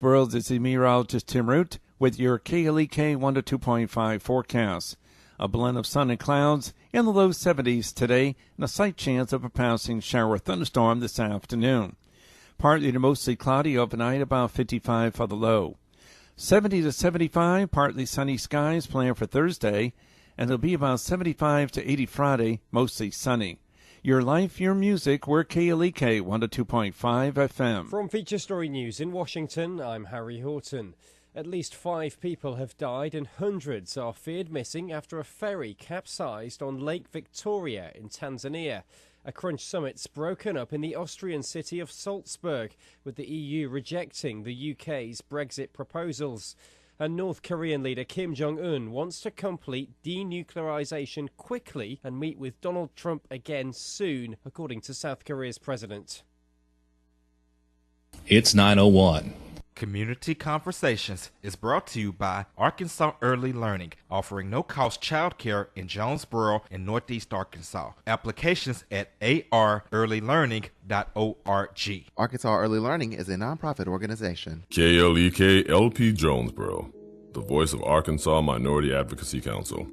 Jonesboro, this is meteorologist Tim Root with your KLEK 102.5 forecast. A blend of sun and clouds in the low 70s today and a slight chance of a passing shower or thunderstorm this afternoon. Partly to mostly cloudy overnight, about 55 for the low. 70 to 75, partly sunny skies planned for Thursday, and it'll be about 75 to 80 Friday, mostly sunny. Your life, your music, we're KLEK 102.5 FM. From Feature Story News in Washington, I'm Harry Horton. At least 5 people have died and hundreds are feared missing after a ferry capsized on Lake Victoria in Tanzania. A crunch summit's broken up in the Austrian city of Salzburg, with the EU rejecting the UK's Brexit proposals. And North Korean leader Kim Jong-un wants to complete denuclearization quickly and meet with Donald Trump again soon, according to South Korea's president. It's 9:01. Community Conversations is brought to you by Arkansas Early Learning, offering no-cost childcare in Jonesboro and Northeast Arkansas. Applications at arearlylearning.org. Arkansas Early Learning is a nonprofit organization. KLEK LP Jonesboro, the voice of Arkansas Minority Advocacy Council.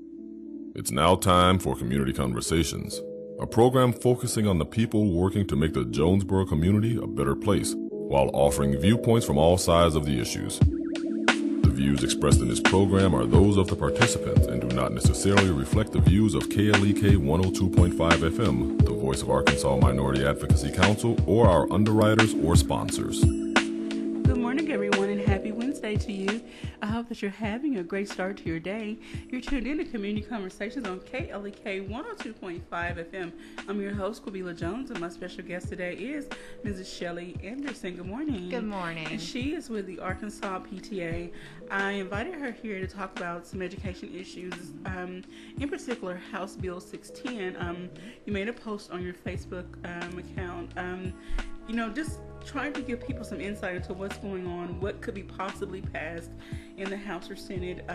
It's now time for Community Conversations, a program focusing on the people working to make the Jonesboro community a better place, while offering viewpoints from all sides of the issues. The views expressed in this program are those of the participants and do not necessarily reflect the views of KLEK 102.5 FM, the voice of Arkansas Minority Advocacy Council, or our underwriters or sponsors. Good morning, everyone, and happy Wednesday to you. I hope that you're having a great start to your day. You're tuned in to Community Conversations on KLEK 102.5 FM. I'm your host, Quabila Jones, and my special guest today is Mrs. Shelly Anderson. Good morning. Good morning. And she is with the Arkansas PTA. I invited her here to talk about some education issues, in particular House Bill 610. You made a post on your Facebook account, just trying to give people some insight into what's going on, what could be possibly passed in the House or Senate,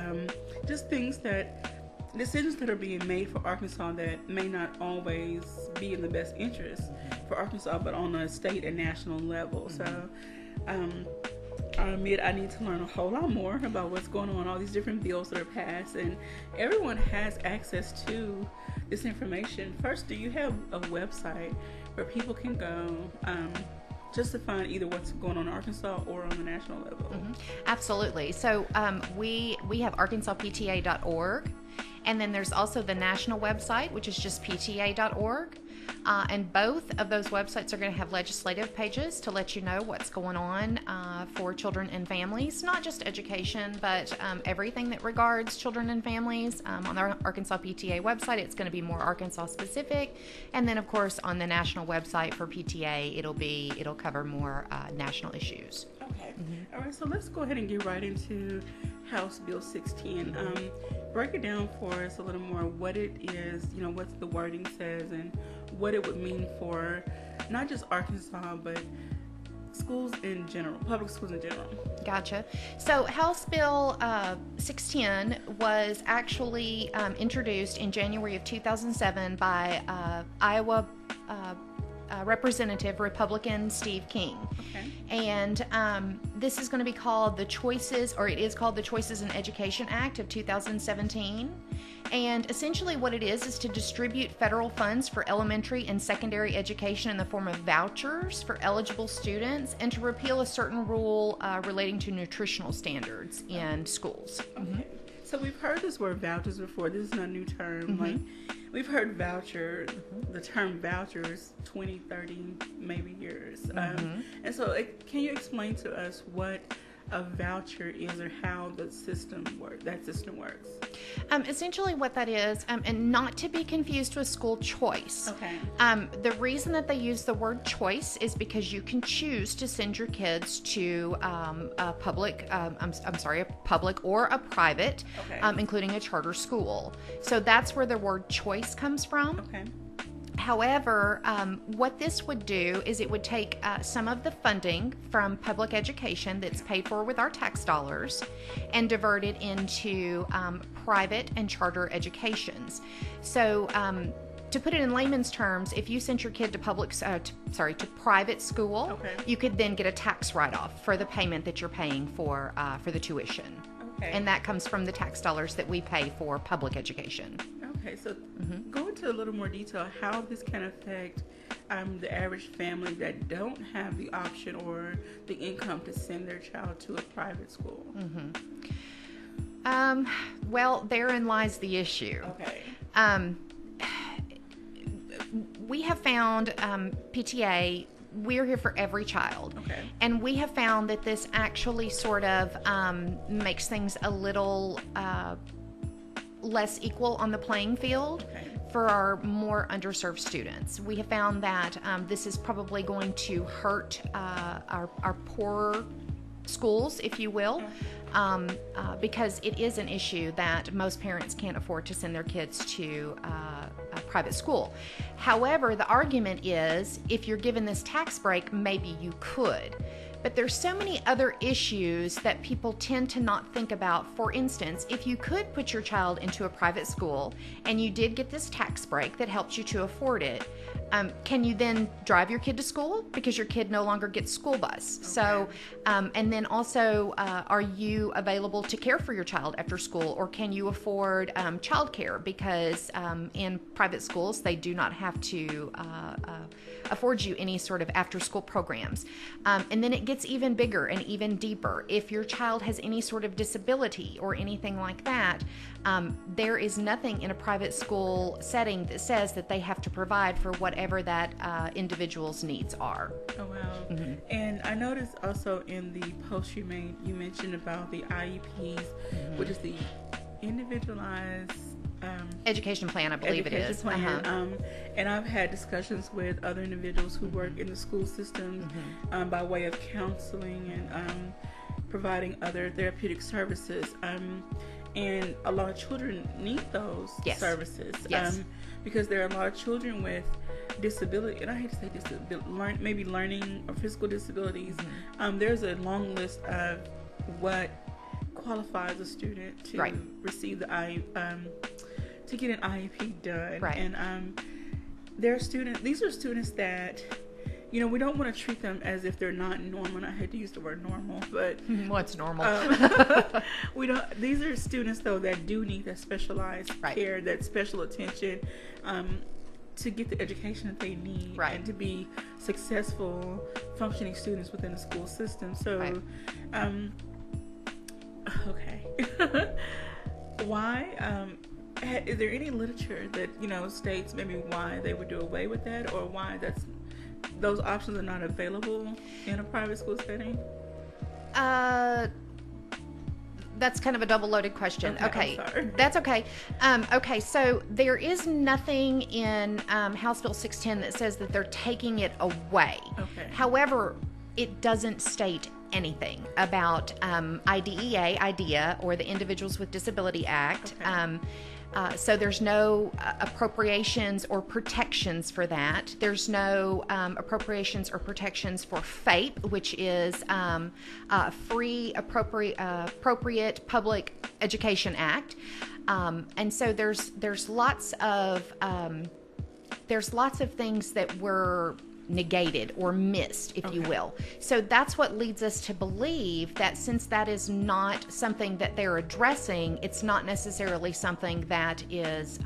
decisions that are being made for Arkansas that may not always be in the best interest for Arkansas, but on a state and national level. So I admit I need to learn a whole lot more about what's going on, all these different bills that are passed, and everyone has access to this information. First, do you have a website where people can go just to find either what's going on in Arkansas or on the national level? Mm-hmm. Absolutely. So we have arkansaspta.org, and then there's also the national website, which is just pta.org. And both of those websites are going to have legislative pages to let you know what's going on for children and families, not just education, but everything that regards children and families. On the Arkansas PTA website, it's going to be more Arkansas specific. And then, of course, on the national website for PTA, it'll cover more national issues. Okay. Mm-hmm. All right, so let's go ahead and get right into House Bill 610. Break it down for us a little more, what it is, what the wording says, and what it would mean for not just Arkansas, but schools in general, public schools in general. Gotcha. So House Bill 610 was actually introduced in January of 2007 by Iowa Representative Republican Steve King. Okay. And this is going to be called it is called the Choices in Education Act of 2017. And essentially what it is to distribute federal funds for elementary and secondary education in the form of vouchers for eligible students, and to repeal a certain rule relating to nutritional standards in schools. Okay. Mm-hmm. So we've heard this word vouchers before. This is not a new term. Mm-hmm. We've heard the term vouchers 20, 30, maybe years. Mm-hmm. And so can you explain to us what a voucher is, or how that system works? Essentially what that is, and not to be confused with school choice. Okay. The reason that they use the word choice is because you can choose to send your kids to a public or a private, okay, including a charter school. So that's where the word choice comes from. Okay. However, what this would do is it would take some of the funding from public education that's paid for with our tax dollars and divert it into private and charter educations. So to put it in layman's terms, if you sent your kid to to private school, Okay. you could then get a tax write-off for the payment that you're paying for the tuition. Okay. And that comes from the tax dollars that we pay for public education. Okay, so go into a little more detail how this can affect the average family that don't have the option or the income to send their child to a private school. Well, therein lies the issue. Okay. We have found PTA, we're here for every child. Okay. And we have found that this actually sort of makes things a little less equal on the playing field. Okay. For our more underserved students. We have found that this is probably going to hurt our poorer schools, if you will, because it is an issue that most parents can't afford to send their kids to a private school. However, the argument is if you're given this tax break, maybe you could. But there's so many other issues that people tend to not think about. For instance, if you could put your child into a private school and you did get this tax break that helps you to afford it, can you then drive your kid to school because your kid no longer gets school bus? Okay. So, and then also, are you available to care for your child after school, or can you afford childcare? Because in private schools, they do not have to afford you any sort of after-school programs. And then it gets even bigger and even deeper. If your child has any sort of disability or anything like that, there is nothing in a private school setting that says that they have to provide for whatever that individual's needs are. Oh, wow. And I noticed also in the post you made, you mentioned about the IEPs, which is the individualized education plan, I believe it is. Plan. And I've had discussions with other individuals who work in the school systems by way of counseling and providing other therapeutic services. And a lot of children need those services. Yes. Because there are a lot of children with disability, and I hate to say disability, maybe learning or physical disabilities. There's a long list of what qualifies a student to receive the to get an IEP done. Right. And these are students that, you know, we don't want to treat them as if they're not normal. And I hate to use the word normal, but what's normal? we don't. These are students though that do need that specialized Right. care, that special attention, to get the education that they need, Right. and to be successful, functioning students within the school system. So, Right. Okay. Why? Is there any literature that, you know, states maybe why they would do away with that, or why those options are not available in a private school setting? That's kind of a double-loaded question. Okay. I'm sorry. That's okay. Okay, so there is nothing in House Bill 610 that says that they're taking it away. Okay. However, it doesn't state anything about IDEA, or the Individuals with Disability Act. Okay. So there's no appropriations or protections for that. There's no appropriations or protections for FAPE, which is Free Appropriate Public Education Act. And so there's lots of things that were negated or missed, if you will. So that's what leads us to believe that since that is not something that they're addressing, it's not necessarily something that is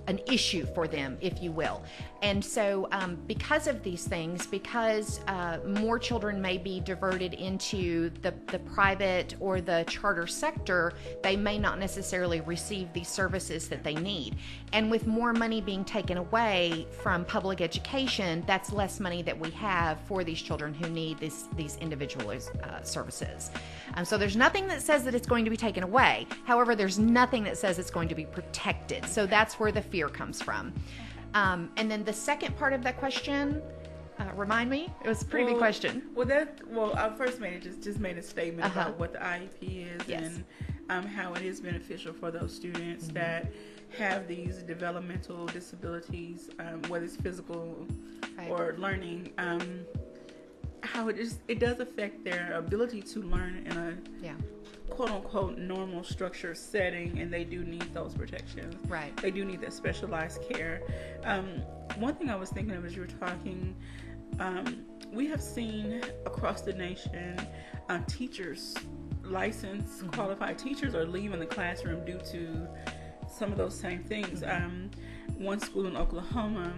an issue for them, if you will. And so because of these things, because more children may be diverted into the private or the charter sector, they may not necessarily receive these services that they need. And with more money being taken away from public education, that's less money that we have for these children who need these individual services. So there's nothing that says that it's going to be taken away. However, there's nothing that says it's going to be protected. So that's where the fear comes from. And then the second part of that question, remind me. It was a pretty big question. I first just made a statement about what the IEP is. Yes. And how it is beneficial for those students that have these developmental disabilities, whether it's physical or learning. How it does affect their ability to learn in a quote unquote normal structure setting, and they do need those protections. Right. They do need that specialized care. One thing I was thinking of as you were talking, we have seen across the nation teachers, licensed, qualified teachers, are leaving the classroom due to some of those same things. One school in Oklahoma,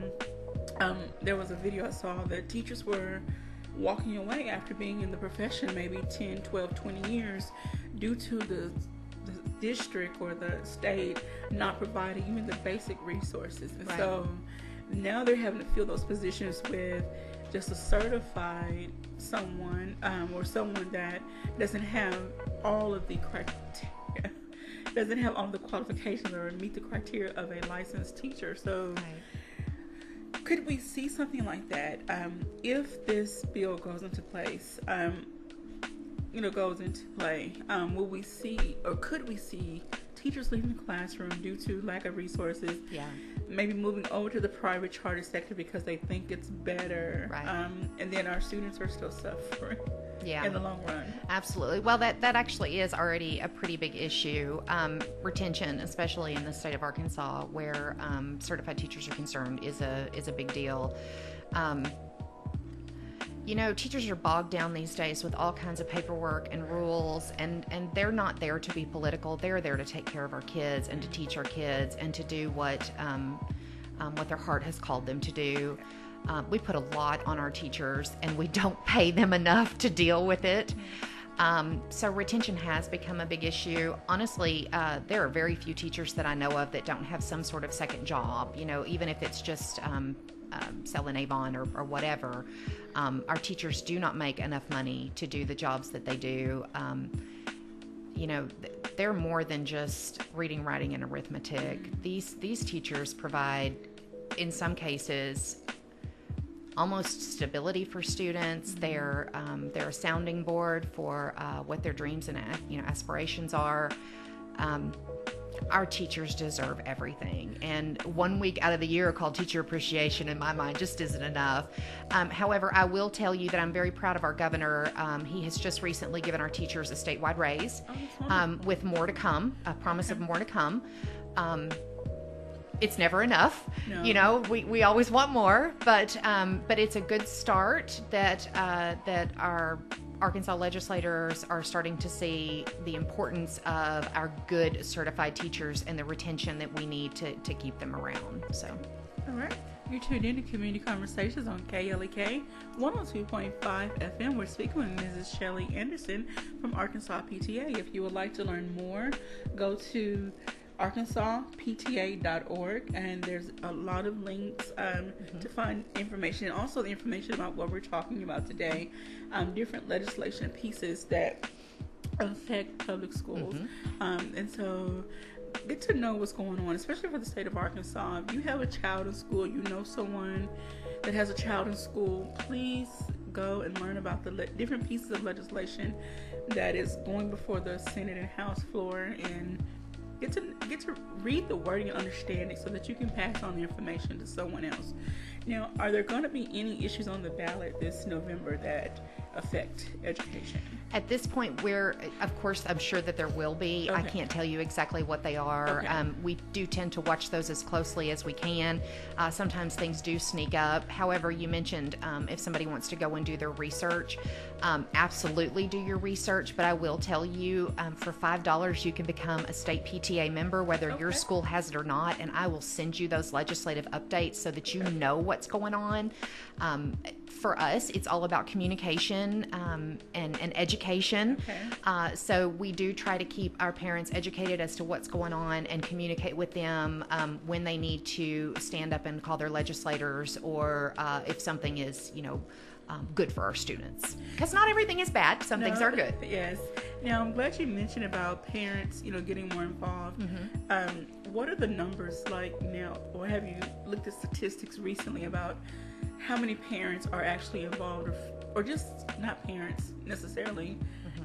there was a video I saw that teachers were walking away after being in the profession maybe 10, 12, 20 years due to the district or the state not providing even the basic resources. And so now they're having to fill those positions with just a certified someone, or someone that doesn't have all of the criteria, doesn't have all the qualifications or meet the criteria of a licensed teacher. So could we see something like that if this bill goes into place? Goes into play. Will we see, or could we see, teachers leaving the classroom due to lack of resources? Yeah. Maybe moving over to the private charter sector because they think it's better. Right. And then our students are still suffering. Yeah. In the long run. Absolutely. Well, that actually is already a pretty big issue. Retention, especially in the state of Arkansas, where certified teachers are concerned, is a big deal. Teachers are bogged down these days with all kinds of paperwork and rules, and they're not there to be political. They're there to take care of our kids and to teach our kids and to do what their heart has called them to do. We put a lot on our teachers, and we don't pay them enough to deal with it. So retention has become a big issue. Honestly, there are very few teachers that I know of that don't have some sort of second job, even if it's just selling Avon or whatever. Our teachers do not make enough money to do the jobs that they do. They're more than just reading, writing, and arithmetic. These teachers provide, in some cases, almost stability for students. They're a sounding board for what their dreams and aspirations are. Our teachers deserve everything, and 1 week out of the year called Teacher Appreciation in my mind just isn't enough. However, I will tell you that I'm very proud of our governor. He has just recently given our teachers a statewide raise, with more to come, a promise of more to come. It's never enough. No. We always want more, but it's a good start that our Arkansas legislators are starting to see the importance of our good certified teachers and the retention that we need to keep them around. So, all right. You're tuned in to Community Conversations on KLEK 102.5 FM. We're speaking with Mrs. Shelly Anderson from Arkansas PTA. If you would like to learn more, go to arkansaspta.org, and there's a lot of links to find information, and also the information about what we're talking about today, different legislation pieces that affect public schools. And so get to know what's going on, especially for the state of Arkansas. If you have a child in school, you know someone that has a child in school, please go and learn about the different pieces of legislation that is going before the Senate and House floor, and get to read the wording and understand it so that you can pass on the information to someone else. Now, are there going to be any issues on the ballot this November that affect education? At this point, of course, I'm sure that there will be. Okay. I can't tell you exactly what they are. Okay. We do tend to watch those as closely as we can. Sometimes things do sneak up. However, you mentioned if somebody wants to go and do their research, absolutely do your research. But I will tell you, for $5, you can become a state PTA member, whether your school has it or not, and I will send you those legislative updates so that you know what's going on. For us, it's all about communication and education. Okay. So we do try to keep our parents educated as to what's going on and communicate with them when they need to stand up and call their legislators, or if something is, good for our students. Because not everything is bad. Some things are good. Yes. Now, I'm glad you mentioned about parents, getting more involved. What are the numbers like now, or have you looked at statistics recently about how many parents are actually involved, or just not parents necessarily,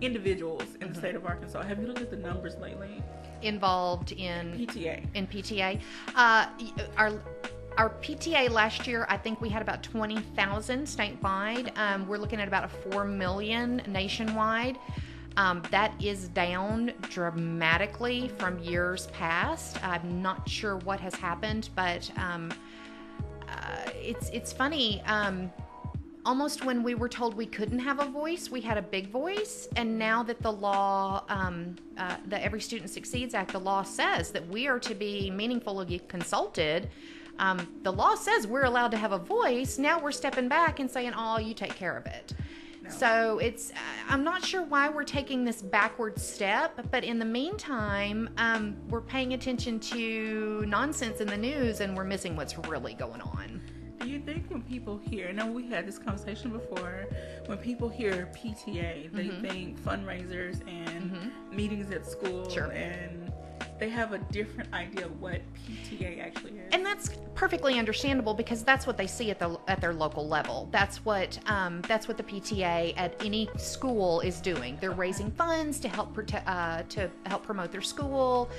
individuals in the state of Arkansas? Have you looked at the numbers lately? Involved in PTA. In PTA. Our PTA last year, I think we had about 20,000 statewide. We're looking at about 4 million nationwide. That is down dramatically from years past. I'm not sure what has happened, but it's funny. Almost when we were told we couldn't have a voice, we had a big voice. And now that the law, the Every Student Succeeds Act, the law says that we are to be meaningfully consulted. The law says we're allowed to have a voice. Now we're stepping back and saying, oh, you take care of it. No. So I'm not sure why we're taking this backward step, but in the meantime, we're paying attention to nonsense in the news and we're missing what's really going on. Do you think when people hear, I know we had this conversation before, when people hear PTA, they think fundraisers and meetings at school, and they have a different idea of what PTA actually is. And that's perfectly understandable because that's what they see at their local level. That's what the PTA at any school is doing. They're raising funds to help promote their school,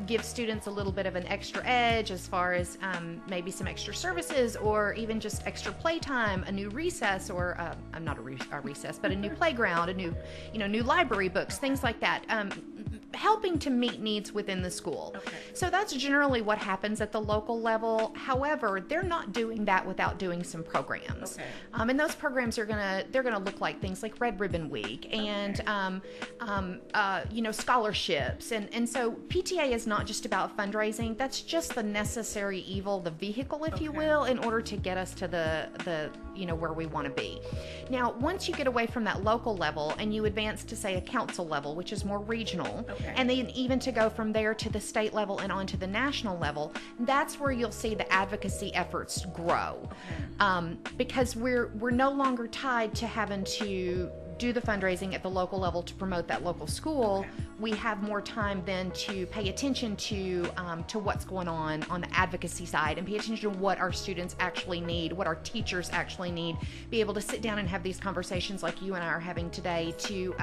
give students a little bit of an extra edge as far as maybe some extra services or even just extra playtime, a new recess or not a recess, but a new playground, a new library books, things like that. Helping to meet needs within the school. Okay. So that's generally what happens at the local level. However, they're not doing that without doing some programs. Okay. And those programs are gonna look like things like Red Ribbon Week and scholarships. And so PTA is not just about fundraising. That's just the necessary evil, the vehicle, if you will, in order to get us to the where we want to be. Now, once you get away from that local level and you advance to say a council level, which is more regional, and then even to go from there to the state level and on to the national level, that's where you'll see the advocacy efforts grow. Because we're no longer tied to having to do the fundraising at the local level to promote that local school. We have more time then to pay attention to what's going on the advocacy side and pay attention to what our students actually need, what our teachers actually need, be able to sit down and have these conversations like you and I are having today to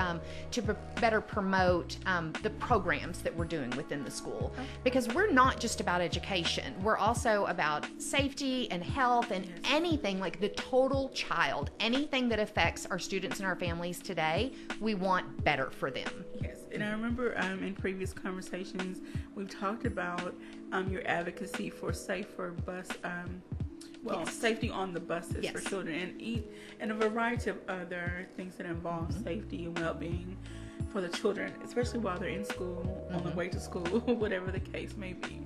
better promote the programs that we're doing within the school. Because we're not just about education. We're also about safety and health and anything like the total child, anything that affects our students and our families today, we want better for them. Yes, and I remember in previous conversations we've talked about your advocacy for safer bus, safety on the buses for children, and a variety of other things that involve safety and well-being for the children, especially while they're in school, on the way to school, whatever the case may be.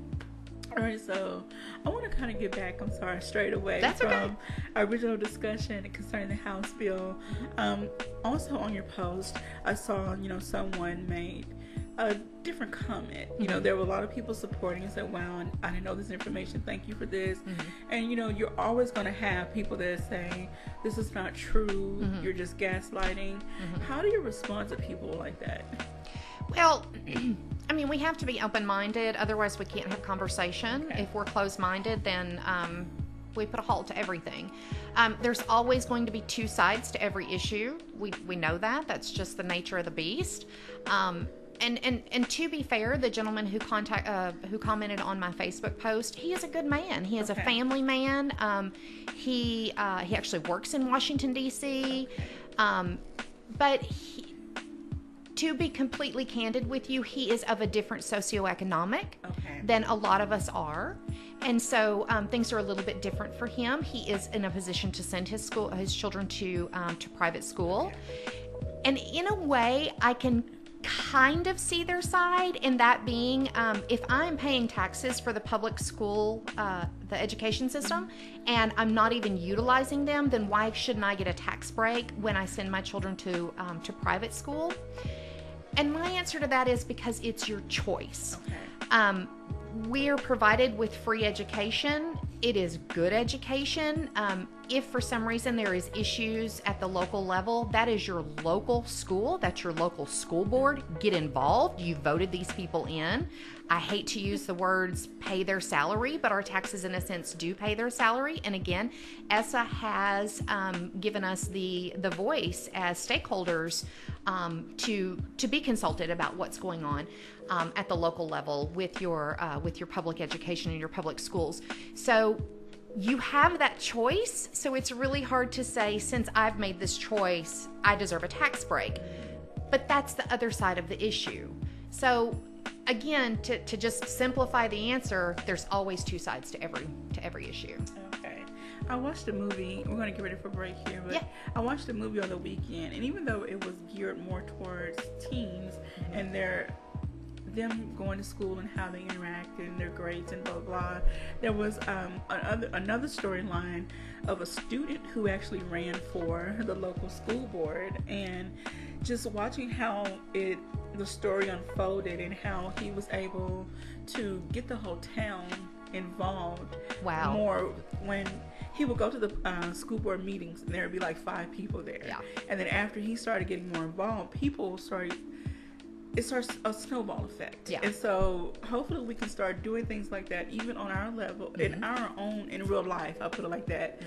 All right, so I want to kind of get back, straight away from our original discussion concerning the House bill. Also on your post, I saw, someone made a different comment. There were a lot of people supporting and said, wow, I didn't know this information. Thank you for this. And, you're always going to have people that say, this is not true. You're just gaslighting. How do you respond to people like that? Well, I mean, we have to be open-minded, otherwise we can't have conversation. If we're closed-minded, then we put a halt to everything. There's always going to be two sides to every issue. We know that. That's just the nature of the beast. And to be fair, the gentleman who commented on my Facebook post, he is a good man. He is a family man. He actually works in Washington, D.C., but to be completely candid with you, he is of a different socioeconomic than a lot of us are. And so things are a little bit different for him. He is in a position to send his children to private school. And in a way, I can kind of see their side, and that being if I'm paying taxes for the public school, the education system, and I'm not even utilizing them, then why shouldn't I get a tax break when I send my children to private school? And my answer to that is because it's your choice. We are provided with free education. It is good education. If for some reason there is issues at the local level, that is your local school. That's your local school board. Get involved. You voted these people in. I hate to use the words pay their salary, but our taxes in a sense do pay their salary. And again, ESSA has given us the voice as stakeholders to be consulted about what's going on at the local level with your public education and your public schools. So you have that choice. So it's really hard to say, since I've made this choice, I deserve a tax break. But that's the other side of the issue. So again, to just simplify the answer, there's always two sides to every issue. Okay. I watched a movie. We're going to get ready for a break here, but Yeah. I watched a movie on the weekend, and even though it was geared more towards teens and them going to school and how they interact and their grades and blah blah, there was another storyline of a student who actually ran for the local school board, and just watching how the story unfolded and how he was able to get the whole town involved. Wow. More when he would go to the school board meetings and there would be like 5 people there. Yeah. And then after he started getting more involved, it starts a snowball effect. Yeah. And so hopefully we can start doing things like that even on our level, in real life. I'll put it like that.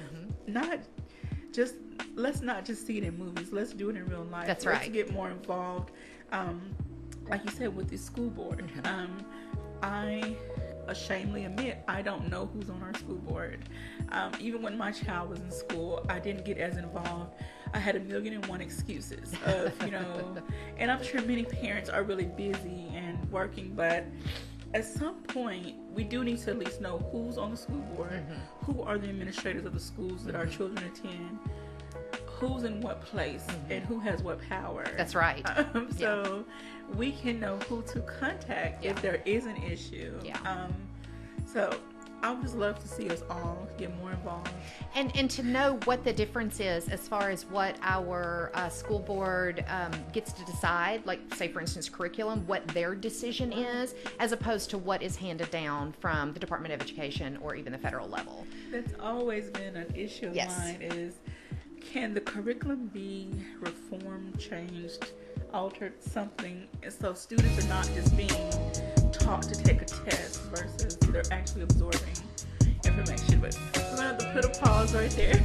Let's not just see it in movies. Let's do it in real life. Let's Let's get more involved. Like you said, with the school board. I ashamedly admit I don't know who's on our school board. Even when my child was in school, I didn't get as involved. I had 1,000,001 excuses of, and I'm sure many parents are really busy and working, but at some point we do need to at least know who's on the school board, who are the administrators of the schools that our children attend, who's in what place, and who has what power. That's right. So we can know who to contact if there is an issue. So I would just love to see us all get more involved. And to know what the difference is as far as what our school board gets to decide, like say for instance curriculum, what their decision is, as opposed to what is handed down from the Department of Education or even the federal level. That's always been an issue of mine, is can the curriculum be reformed, changed, altered, something, so students are not just being taught to take a test versus they're actually absorbing information. But we're going to have to put a pause right there.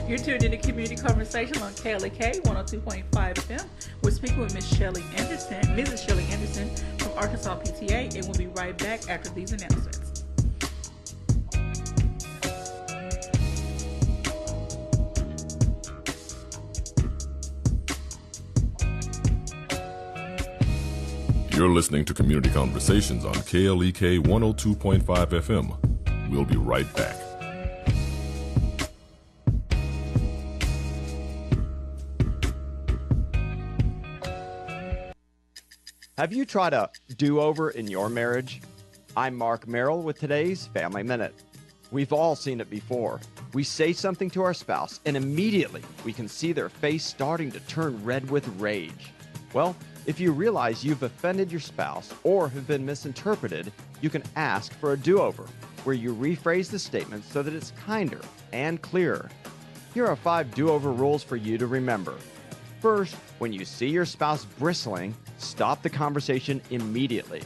You're tuned into Community Conversation on KLEK 102.5 FM. We're speaking with Mrs. Shelly Anderson from Arkansas PTA, and we'll be right back after these announcements. You're listening to Community Conversations on KLEK 102.5 FM. We'll be right back. Have you tried a do-over in your marriage? I'm Mark Merrill with today's Family Minute. We've all seen it before. We say something to our spouse, and immediately we can see their face starting to turn red with rage. Well, if you realize you've offended your spouse or have been misinterpreted, you can ask for a do-over, where you rephrase the statement so that it's kinder and clearer. Here are 5 do-over rules for you to remember. First, when you see your spouse bristling, stop the conversation immediately.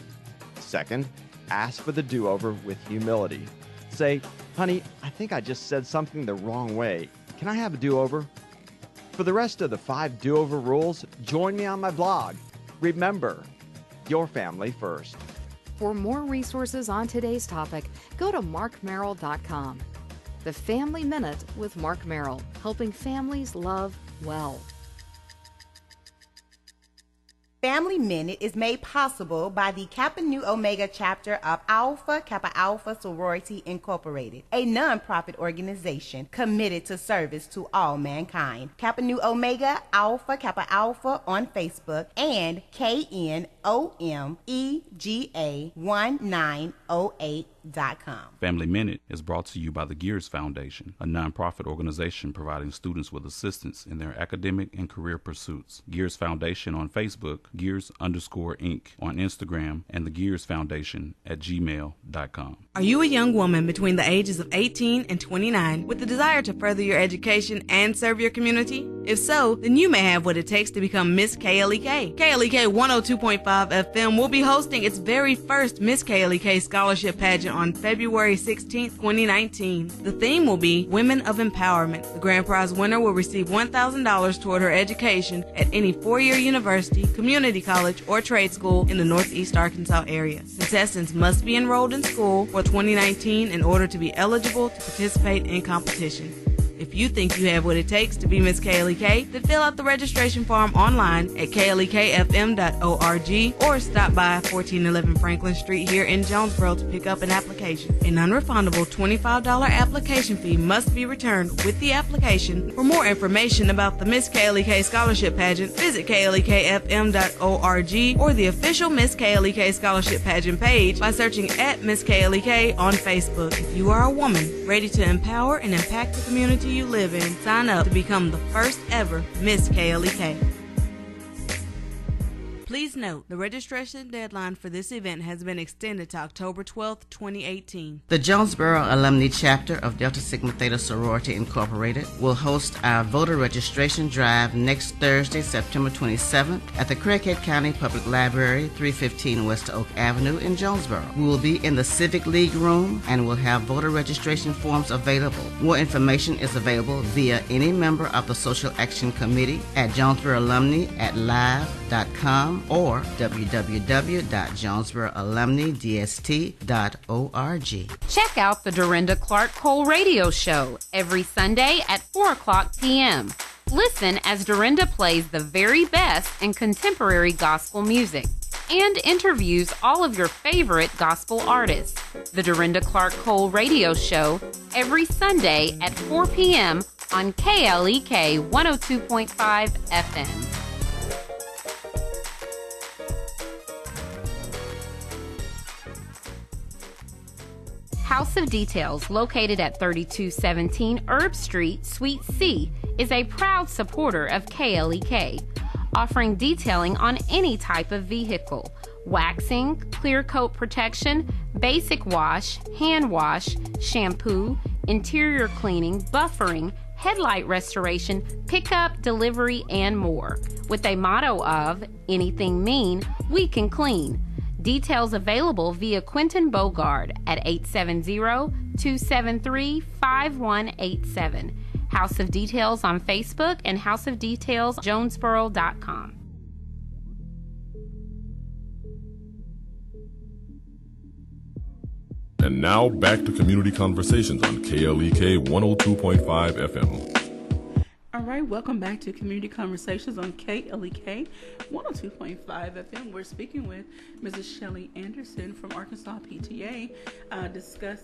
Second, ask for the do-over with humility. Say, honey, I think I just said something the wrong way. Can I have a do-over? For the rest of the 5 do-over rules, join me on my blog. Remember, your family first. For more resources on today's topic, go to markmerrill.com. The Family Minute with Mark Merrill, helping families love well. Family Minute is made possible by the Kappa Nu Omega chapter of Alpha Kappa Alpha Sorority Incorporated, a nonprofit organization committed to service to all mankind. Kappa Nu Omega Alpha Kappa Alpha on Facebook and KNOMEGA1908.com. Family Minute is brought to you by the Gears Foundation, a nonprofit organization providing students with assistance in their academic and career pursuits. Gears Foundation on Facebook, Gears_Inc. on Instagram, and the Gears Foundation at gmail.com. Are you a young woman between the ages of 18 and 29 with the desire to further your education and serve your community? If so, then you may have what it takes to become Miss KLEK. KLEK 102.5 FM will be hosting its very first Miss KLEK scholarship pageant on February 16, 2019. The theme will be Women of Empowerment. The grand prize winner will receive $1,000 toward her education at any 4-year university, community college, or trade school in the Northeast Arkansas area. Contestants must be enrolled in school for 2019 in order to be eligible to participate in competition. If you think you have what it takes to be Miss KLEK, then fill out the registration form online at klekfm.org or stop by 1411 Franklin Street here in Jonesboro to pick up an application. A non-refundable $25 application fee must be returned with the application. For more information about the Miss KLEK Scholarship Pageant, visit klekfm.org or the official Miss KLEK Scholarship Pageant page by searching at Miss KLEK on Facebook. If you are a woman ready to empower and impact the community you live in, sign up to become the first ever Miss KLEK. Please note, the registration deadline for this event has been extended to October 12th, 2018. The Jonesboro Alumni Chapter of Delta Sigma Theta Sorority Incorporated will host our voter registration drive next Thursday, September 27th at the Craighead County Public Library, 315 West Oak Avenue in Jonesboro. We will be in the Civic League room and will have voter registration forms available. More information is available via any member of the Social Action Committee at Jonesboro Alumni at live.com or www.jonesboroalumnidst.org. Check out the Dorinda Clark Cole Radio Show every Sunday at 4 o'clock p.m. Listen as Dorinda plays the very best in contemporary gospel music and interviews all of your favorite gospel artists. The Dorinda Clark Cole Radio Show every Sunday at 4 p.m. on KLEK 102.5 FM. House of Details, located at 3217 Herb Street, Suite C, is a proud supporter of KLEK, offering detailing on any type of vehicle: waxing, clear coat protection, basic wash, hand wash, shampoo, interior cleaning, buffering, headlight restoration, pickup, delivery, and more, with a motto of, anything mean, we can clean. Details available via Quentin Bogard at 870-273-5187. House of Details on Facebook and houseofdetailsjonesboro.com. And now back to Community Conversations on KLEK 102.5 FM. All right, welcome back to Community Conversations on KLEK 102.5 FM. We're speaking with Mrs. Shelly Anderson from Arkansas PTA. Did I say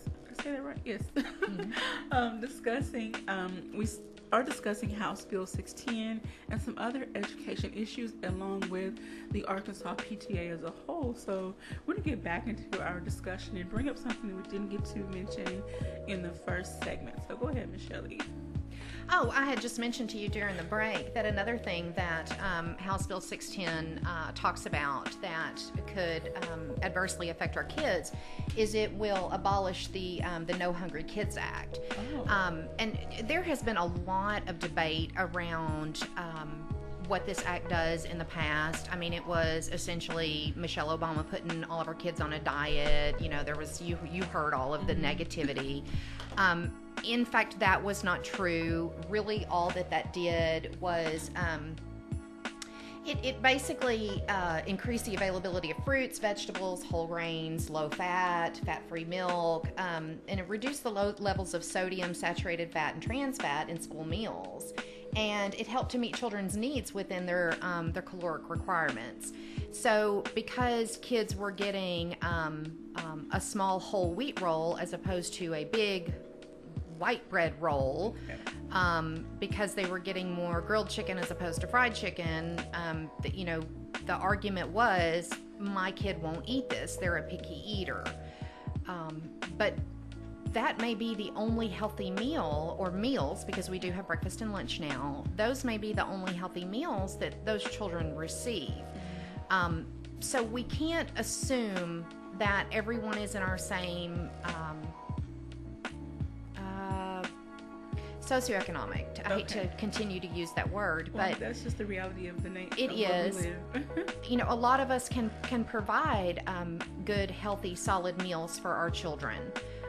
that right? Yes. We are discussing House Bill 610 and some other education issues along with the Arkansas PTA as a whole. So we're going to get back into our discussion and bring up something that we didn't get to mention in the first segment. So go ahead, Ms. Shelly. Oh, I had just mentioned to you during the break that another thing that House Bill 610 talks about that could adversely affect our kids is it will abolish the No Hungry Kids Act. Oh. And there has been a lot of debate around what this act does in the past. I mean, it was essentially Michelle Obama putting all of our kids on a diet. You know, there was, you heard all of the negativity. In fact, that was not true. Really, all that did was it basically increased the availability of fruits, vegetables, whole grains, low fat, fat-free milk, and it reduced the low levels of sodium, saturated fat, and trans fat in school meals. And it helped to meet children's needs within their caloric requirements. So because kids were getting a small whole wheat roll as opposed to a big white bread roll, because they were getting more grilled chicken as opposed to fried chicken, the argument was, my kid won't eat this, they're a picky eater. But that may be the only healthy meal, or meals, because we do have breakfast and lunch now. Those may be the only healthy meals that those children receive. So we can't assume that everyone is in our same socioeconomic. I hate to continue to use that word, but that's just the reality of the nation. It is. A lot of us can provide good, healthy, solid meals for our children.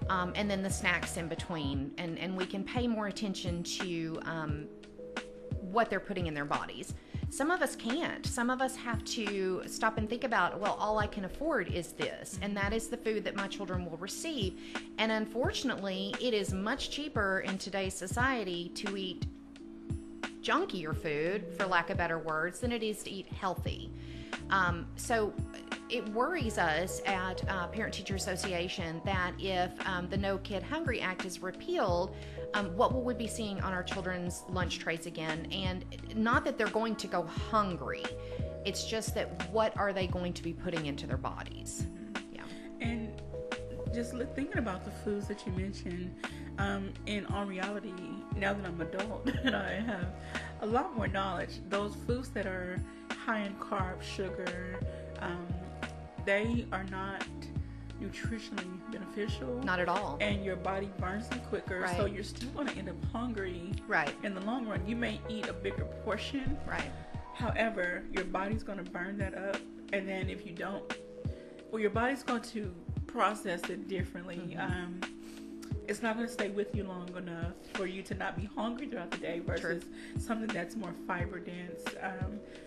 And then the snacks in between, and we can pay more attention to what they're putting in their bodies. Some of us can't. Some of us have to stop and think about, well, all I can afford is this, and that is the food that my children will receive. And unfortunately, it is much cheaper in today's society to eat junkier food, for lack of better words, than it is to eat healthy. So it worries us at Parent Teacher Association that if the No Kid Hungry Act is repealed, what will we be seeing on our children's lunch trays again? And not that they're going to go hungry, it's just that what are they going to be putting into their bodies? Yeah. And just thinking about the foods that you mentioned, in all reality, now that I'm an adult and I have a lot more knowledge, those foods that are high in carbs, sugar, they are not nutritionally beneficial. Not at all. And your body burns them quicker, Right. so you're still going to end up hungry. Right. In the long run, you may eat a bigger portion. Right. However, your body's going to burn that up, and then if you don't, well, your body's going to process it differently. It's not going to stay with you long enough for you to not be hungry throughout the day versus something that's more fiber dense.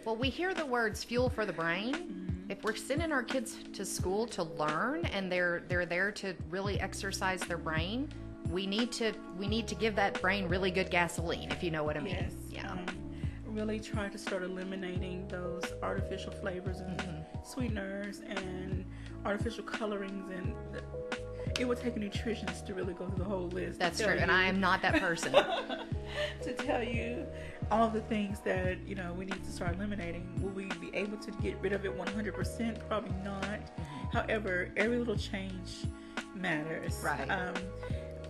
Well, we hear the words fuel for the brain. If we're sending our kids to school to learn and they're there to really exercise their brain, we need to give that brain really good gasoline, if you know what I mean. Yes. Yeah. Really try to start eliminating those artificial flavors and sweeteners and artificial colorings, and it would take a nutritionist to really go through the whole list. That's true, and I am not that person. To tell you all the things that we need to start eliminating. Will we be able to get rid of it 100%? Probably not. However, every little change matters. Right.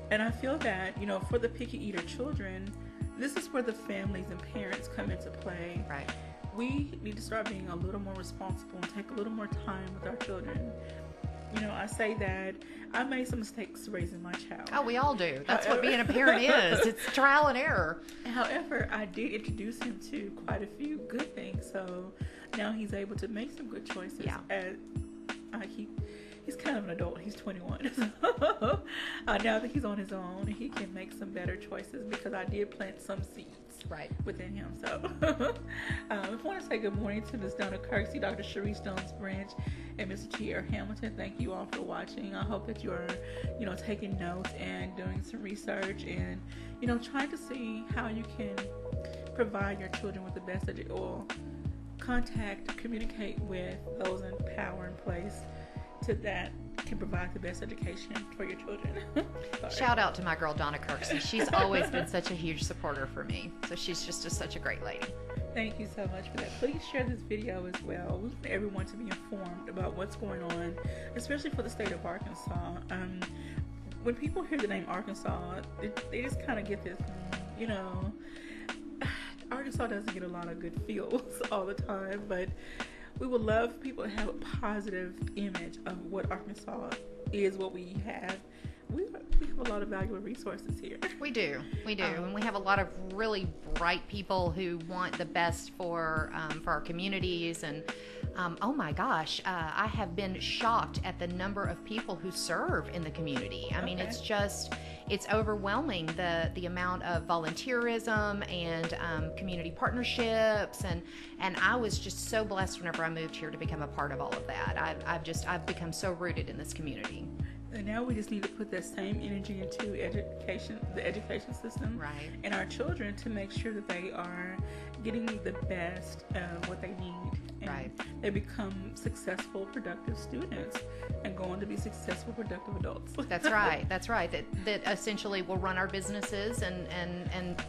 And I feel that for the picky eater children, this is where the families and parents come into play. Right. We need to start being a little more responsible and take a little more time with our children. I say that I made some mistakes raising my child. Oh, we all do. That's what being a parent is. It's trial and error. However, I did introduce him to quite a few good things, so now he's able to make some good choices. Yeah. He's kind of an adult. He's 21. So now that he's on his own, he can make some better choices because I did plant some seeds within him. So I want to say good morning to Ms. Donna Kirksey, Dr. Cherie Stones Branch, and Mr. T.R. Hamilton. Thank you all for watching. I hope that you are, taking notes and doing some research and, trying to see how you can provide your children with the best communicate with those in power and place that can provide the best education for your children. Shout out to my girl Donna Kirksey. She's always been such a huge supporter for me. So she's just such a great lady. Thank you so much for that. Please share this video as well. We want everyone to be informed about what's going on, especially for the state of Arkansas. When people hear the name Arkansas, they just kind of get this, Arkansas doesn't get a lot of good feels all the time, but we would love people to have a positive image of what Arkansas is, what we have. We have a lot of valuable resources here. We do, and we have a lot of really bright people who want the best for our communities. And oh my gosh, I have been shocked at the number of people who serve in the community. I mean, it's overwhelming the amount of volunteerism and community partnerships, and I was just so blessed whenever I moved here to become a part of all of that. I've become so rooted in this community. And now we just need to put that same energy into the education system, and our children to make sure that they are getting the best of what they need. And they become successful, productive students and go on to be successful, productive adults. That's right. That essentially will run our businesses and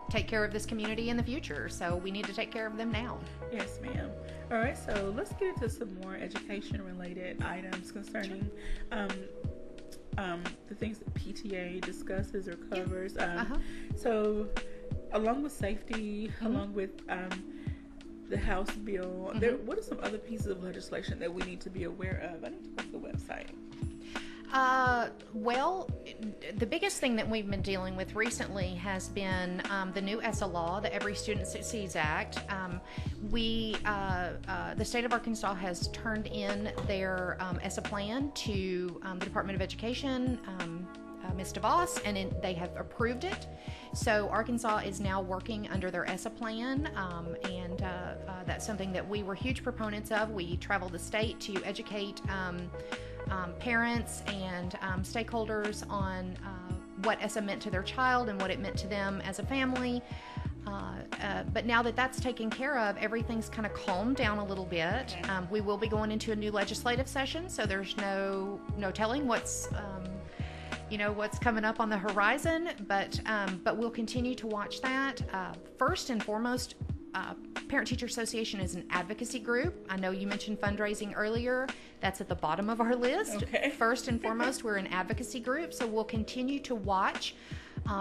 take care of this community in the future. So we need to take care of them now. Yes, ma'am. All right, so let's get into some more education-related items concerning the things that PTA discusses or covers. So, along with safety, along with the House bill, what are some other pieces of legislation that we need to be aware of? I need to go to the website. Well, the biggest thing that we've been dealing with recently has been the new ESSA law, the Every Student Succeeds Act. The state of Arkansas has turned in their ESSA plan to the Department of Education Ms. DeVos, and they have approved it. So Arkansas is now working under their ESSA plan, and that's something that we were huge proponents of. We traveled the state to educate parents and stakeholders on what ESSA meant to their child and what it meant to them as a family. But now that that's taken care of, everything's kind of calmed down a little bit. We will be going into a new legislative session, so there's no telling what's coming up on the horizon. But we'll continue to watch that. First and foremost, Parent-Teacher Association is an advocacy group. I know you mentioned fundraising earlier. That's at the bottom of our list. Okay. First and foremost, we're an advocacy group, so we'll continue to watch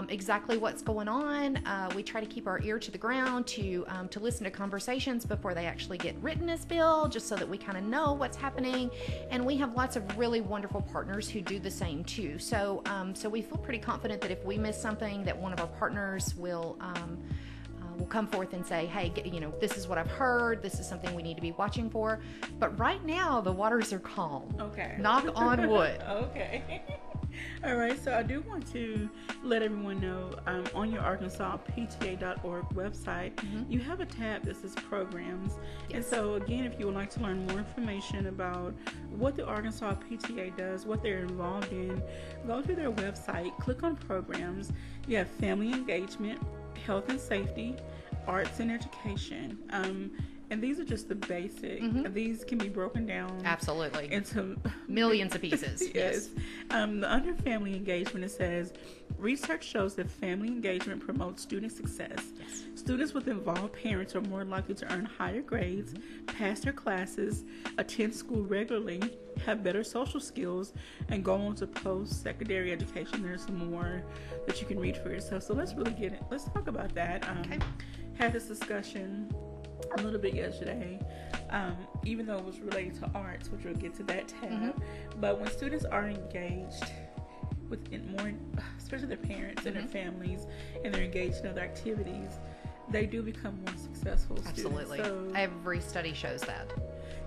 exactly what's going on. We try to keep our ear to the ground to listen to conversations before they actually get written as bill, just so that we kind of know what's happening. And we have lots of really wonderful partners who do the same too. So we feel pretty confident that if we miss something, that one of our partners will come forth and say, hey, this is what I've heard. This is something we need to be watching for. But right now, the waters are calm. Okay. Knock on wood. Okay. All right, so I do want to let everyone know on your ArkansasPTA.org website, you have a tab that says programs. Yes. And so, again, if you would like to learn more information about what the Arkansas PTA does, what they're involved in, go to their website, click on programs. You have family engagement, health and safety, arts and education. And these are just the basic. These can be broken down. Absolutely. Into millions of pieces. Yes. Under family engagement, it says, research shows that family engagement promotes student success. Yes. Students with involved parents are more likely to earn higher grades, pass their classes, attend school regularly, have better social skills, and go on to post-secondary education. There's some more that you can read for yourself. So let's really get it. Let's talk about that. Okay. Had this discussion a little bit yesterday, even though it was related to arts, which we'll get to that tab. But when students are engaged with more, especially their parents and their families, and they're engaged in other activities, they do become more successful students. Absolutely. So, every study shows that.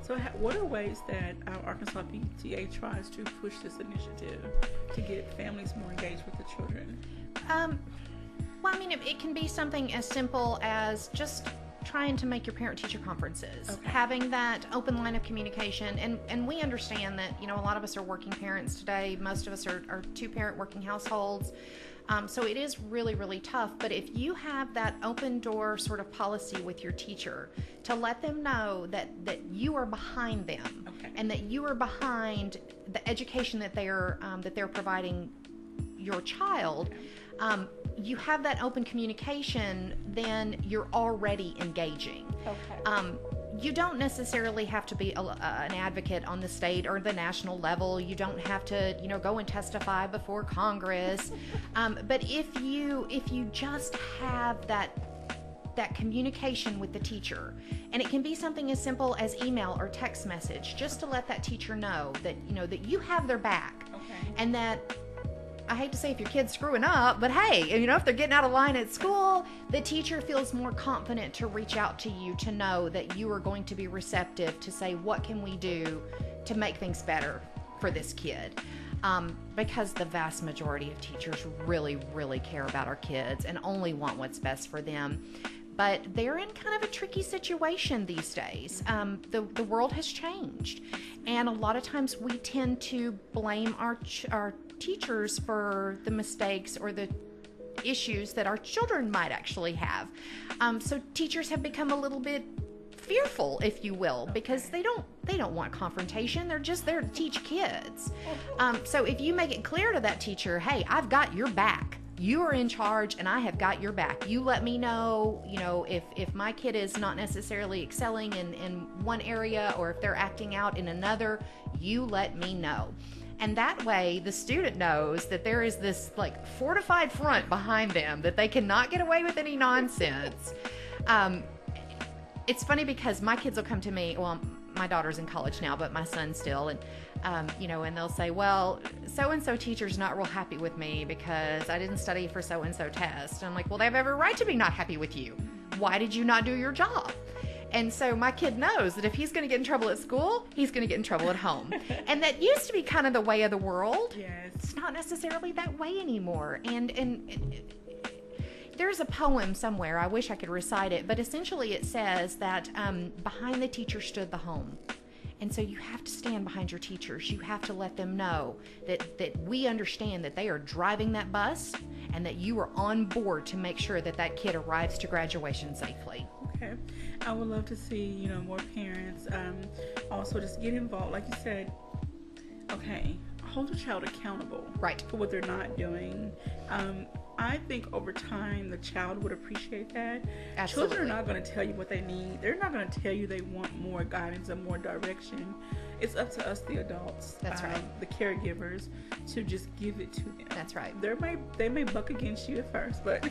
So what are ways that our Arkansas PTA tries to push this initiative to get families more engaged with the children? Well, I mean, it can be something as simple as just trying to make your parent-teacher conferences, having that open line of communication, and we understand that a lot of us are working parents today. Most of us are two-parent working households, so it is really, really tough. But if you have that open door sort of policy with your teacher to let them know that you are behind them, and that you are behind the education that they're providing your child, you have that open communication, then you're already engaging. You don't necessarily have to be an advocate on the state or the national level. You don't have to, go and testify before Congress. But if you just have that communication with the teacher, and it can be something as simple as email or text message, just to let that teacher know that that you have their back, and that, I hate to say if your kid's screwing up, but hey, if they're getting out of line at school, the teacher feels more confident to reach out to you, to know that you are going to be receptive to say, what can we do to make things better for this kid? Because the vast majority of teachers really, really care about our kids and only want what's best for them. But they're in kind of a tricky situation these days. The world has changed, and a lot of times we tend to blame our teachers for the mistakes or the issues that our children might actually have. So teachers have become a little bit fearful, if you will, because they don't want confrontation. They're just there to teach kids. So if you make it clear to that teacher, hey, I've got your back. You are in charge, and I have got your back. You let me know, if my kid is not necessarily excelling in one area, or if they're acting out in another, you let me know. And that way, the student knows that there is this fortified front behind them, that they cannot get away with any nonsense. It's funny because my kids will come to me. Well, my daughter's in college now, but my son still, and and they'll say, well, so-and-so teacher's not real happy with me because I didn't study for so-and-so test. And I'm like, well, they have every right to be not happy with you. Why did you not do your job? And so my kid knows that if he's going to get in trouble at school, he's going to get in trouble at home. And that used to be kind of the way of the world. Yes. It's not necessarily that way anymore. And there's a poem somewhere, I wish I could recite it, but essentially it says that behind the teacher stood the home. And so you have to stand behind your teachers. You have to let them know that we understand that they are driving that bus and that you are on board to make sure that that kid arrives to graduation safely. Okay. I would love to see, more parents also just get involved. Like you said, okay, hold a child accountable for what they're not doing. I think over time the child would appreciate that. Absolutely. Children are not going to tell you what they need. They're not going to tell you they want more guidance and more direction. It's up to us, the adults, that's right, the caregivers, to just give it to them. That's right. They may buck against you at first, but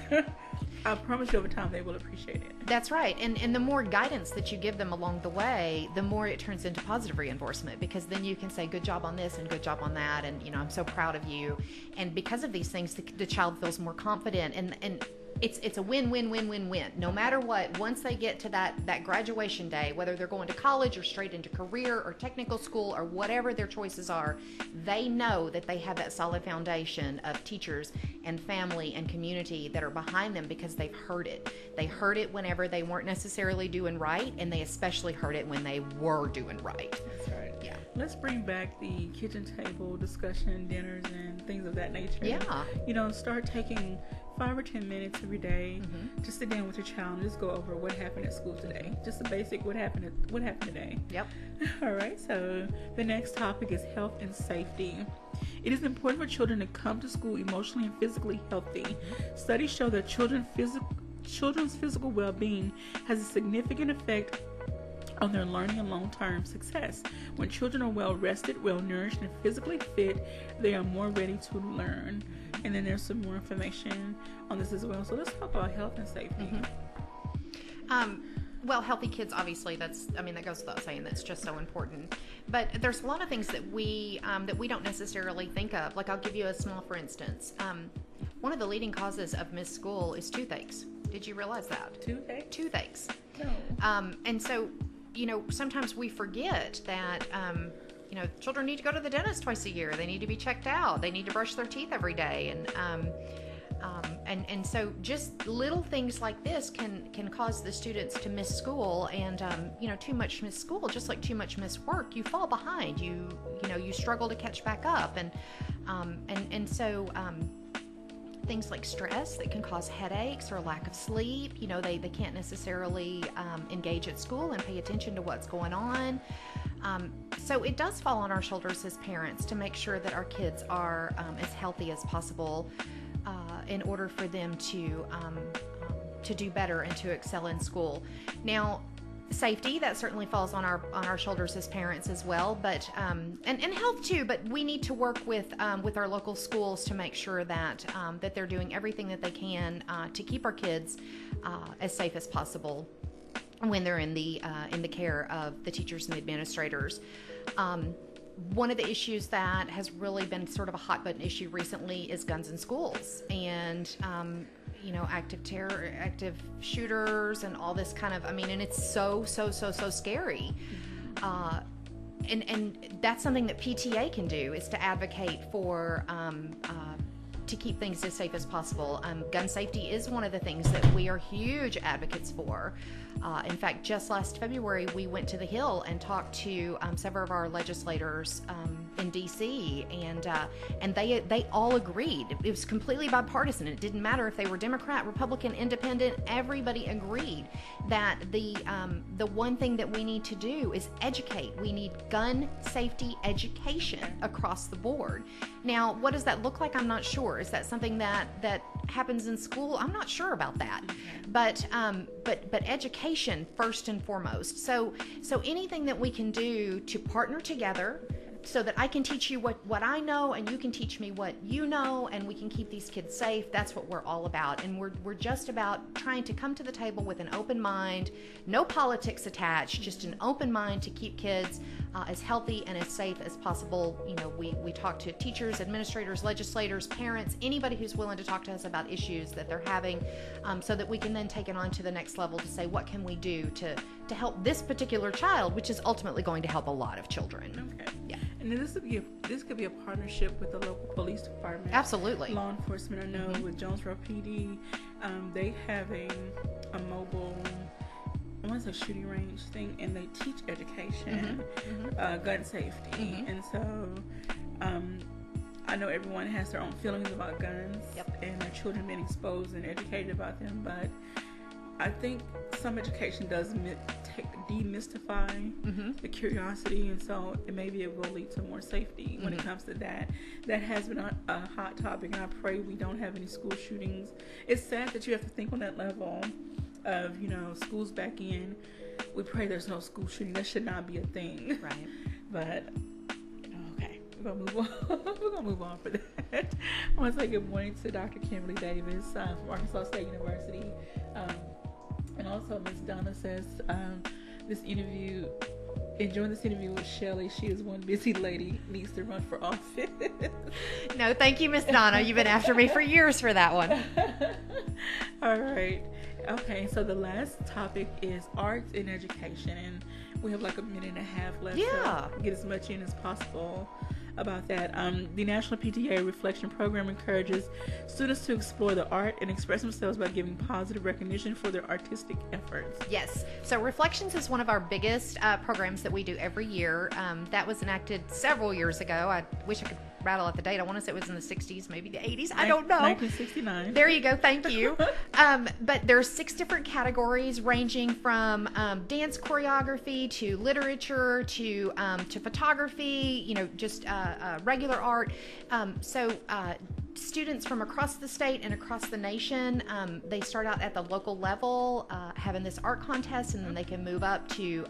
I promise you over time they will appreciate it. That's right. And the more guidance that you give them along the way, the more it turns into positive reinforcement, because then you can say good job on this and good job on that, and I'm so proud of you. And because of these things, the child feels more confident, and it's a win-win-win-win-win. No matter what, once they get to that graduation day, whether they're going to college or straight into career or technical school or whatever their choices are, they know that they have that solid foundation of teachers and family and community that are behind them, because they've heard it. They heard it whenever they weren't necessarily doing right, and they especially heard it when they were doing right. That's right. Yeah. Let's bring back the kitchen table discussion, dinners, and things of that nature. Yeah. Start taking 5 or 10 minutes every day. Just sit down with your child and just go over what happened at school today. Just the basic what happened today. Yep. All right. So the next topic is health and safety. It is important for children to come to school emotionally and physically healthy. Studies show that children's physical well-being has a significant effect on their learning and long-term success. When children are well-rested, well-nourished, and physically fit, they are more ready to learn. And then there's some more information on this as well. So let's talk about health and safety. Well, healthy kids, obviously, that goes without saying. That's just so important. But there's a lot of things that we don't necessarily think of. Like, I'll give you a small, for instance. One of the leading causes of missed school is toothaches. Did you realize that? Toothaches. No. And so, sometimes we forget that, children need to go to the dentist twice a year. They need to be checked out. They need to brush their teeth every day. And so just little things like this can cause the students to miss school, and too much missed school, just like too much missed work, you fall behind. You struggle to catch back up, and so things like stress that can cause headaches or lack of sleep. They can't necessarily engage at school and pay attention to what's going on. So it does fall on our shoulders as parents to make sure that our kids are as healthy as possible, in order for them to do better and to excel in school. Now, safety, that certainly falls on our shoulders as parents as well, but and health too. But we need to work with our local schools to make sure that that they're doing everything that they can to keep our kids as safe as possible when they're in the care of the teachers and the administrators. One of the issues that has really been sort of a hot button issue recently is guns in schools, and active shooters and all this kind of, and it's so scary. And that's something that PTA can do, is to advocate for to keep things as safe as possible. Gun safety is one of the things that we are huge advocates for. In fact, just last February, we went to the Hill and talked to several of our legislators in D.C., and they all agreed. It was completely bipartisan. It didn't matter if they were Democrat, Republican, Independent. Everybody agreed that the one thing that we need to do is educate. We need gun safety education across the board. Now, what does that look like? I'm not sure. Is that something that happens in school? I'm not sure about that. But education first and foremost. So anything that we can do to partner together, so that I can teach you what I know and you can teach me what you know, and we can keep these kids safe. That's what we're all about. And we're just about trying to come to the table with an open mind, no politics attached, just an open mind to keep kids as healthy and as safe as possible. You know, we talk to teachers, administrators, legislators, parents, anybody who's willing to talk to us about issues that they're having, so that we can then take it on to the next level to say, what can we do to help this particular child, which is ultimately going to help a lot of children. Okay. Yeah. And this could be a partnership with the local police department. Absolutely. Law enforcement, I know with Jonesboro PD, they have a mobile, I want to say shooting range thing, and they teach education, gun safety. And so I know everyone has their own feelings about guns and their children being exposed and educated about them, but I think some education does demystify the curiosity, and so maybe it will lead to more safety when it comes to that. That has been a hot topic, and I pray we don't have any school shootings. It's sad that you have to think on that level of, you know, schools back in. We pray there's no school shooting. That should not be a thing. Right. But okay, we're gonna move on. We're gonna move on for that. I want to say good morning to Dr. Kimberly Davis from Arkansas State University. And also, Ms. Donna says, enjoying this interview with Shelly. She is one busy lady, needs to run for office. No, thank you, Miss Donna. You've been after me for years for that one. All right. Okay, so the last topic is arts in education. And we have like a minute and a half left to get as much in as possible about that. The National PTA Reflection Program encourages students to explore the art and express themselves by giving positive recognition for their artistic efforts. Yes. So Reflections is one of our biggest programs that we do every year. That was enacted several years ago. I wish I could rattle out the date. I want to say it was in the 60s, maybe the 80s. I don't know. 1969. There you go. Thank you. But there's 6 different categories ranging from dance choreography to literature to photography, you know, just regular art. So students from across the state and across the nation, they start out at the local level having this art contest, and then they can move up to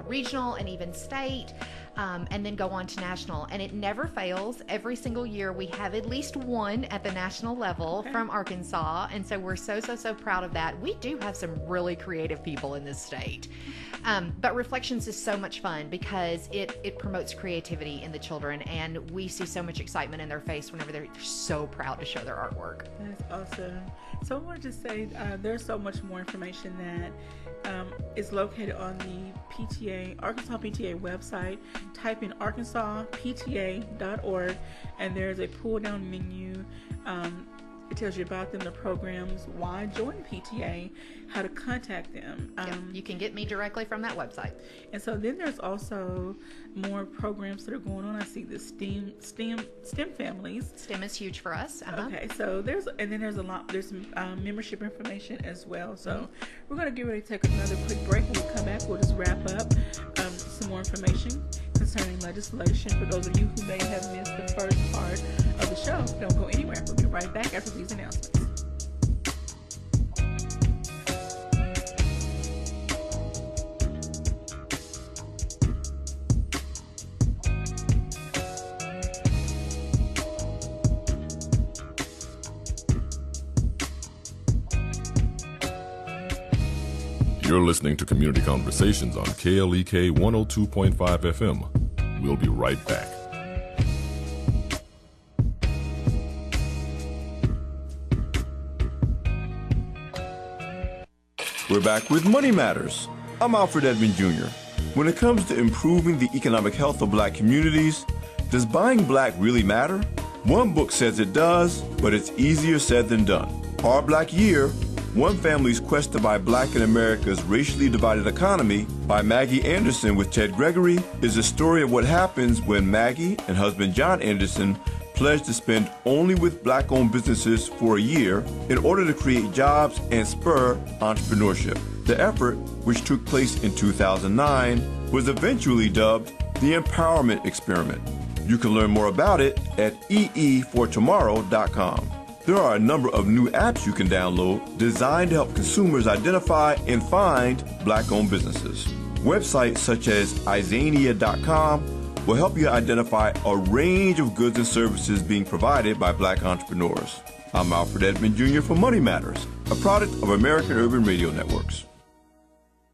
regional and even state, and then go on to national. And it never fails. Every single year we have at least one at the national level from Arkansas, and so we're so proud of that. We do have some really creative people in this state. But Reflections is so much fun because it promotes creativity in the children, and we see so much excitement in their face whenever they're so proud to show their artwork. That's awesome. So I want to just say there's so much more information that is located on the Arkansas PTA website. Type in arkansaspta.org, and there's a pull down menu. It tells you about them, the programs, why join PTA, how to contact them. You can get me directly from that website. And so then there's also more programs that are going on. I see the STEM families. STEM is huge for us. Okay, so there's some membership information as well. So we're going to get ready to take another quick break. When we come back, we'll just wrap up some more information concerning legislation for those of you who may have missed the first part of the show. Don't go anywhere. We'll be right back after these announcements. You're listening to Community Conversations on KLEK 102.5 FM. We'll be right back. We're back with Money Matters. I'm Alfred Edmond Jr. When it comes to improving the economic health of black communities, does buying black really matter? One book says it does, but it's easier said than done. Our Black Year, One Family's Quest to Buy Black in America's Racially Divided Economy by Maggie Anderson with Ted Gregory is a story of what happens when Maggie and husband John Anderson pledged to spend only with black-owned businesses for a year in order to create jobs and spur entrepreneurship. The effort, which took place in 2009, was eventually dubbed the Empowerment Experiment. You can learn more about it at eefortomorrow.com. There are a number of new apps you can download designed to help consumers identify and find black-owned businesses. Websites such as Izania.com will help you identify a range of goods and services being provided by black entrepreneurs. I'm Alfred Edmond Jr. for Money Matters, a product of American Urban Radio Networks.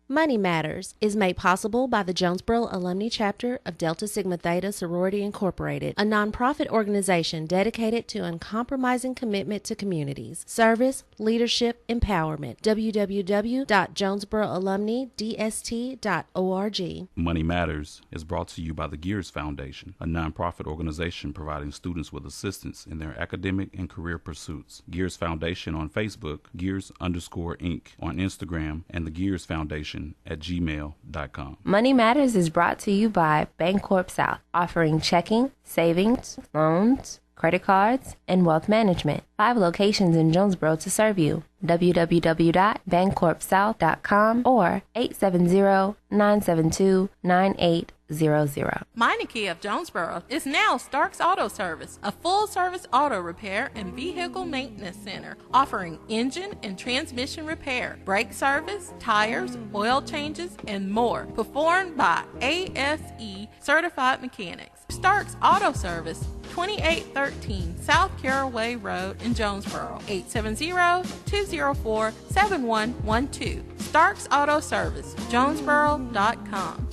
Money Matters is made possible by the Jonesboro Alumni Chapter of Delta Sigma Theta Sorority Incorporated, a nonprofit organization dedicated to uncompromising commitment to communities, service, leadership, empowerment. www.jonesboroalumnidst.org. Money Matters is brought to you by the Gears Foundation, a nonprofit organization providing students with assistance in their academic and career pursuits. Gears Foundation on Facebook, Gears_Inc. on Instagram, and the Gears Foundation at gmail.com. Money Matters is brought to you by Bancorp South, offering checking, savings, loans, credit cards, and wealth management. 5 locations in Jonesboro to serve you. www.bancorpsouth.com or 870-972-9800. Meineke of Jonesboro is now Starks Auto Service, a full-service auto repair and vehicle maintenance center, offering engine and transmission repair, brake service, tires, oil changes, and more, performed by ASE certified mechanics. Starks Auto Service, 2813 South Caraway Road in Jonesboro, 870-204-7112. Starks Auto Service, Jonesboro.com.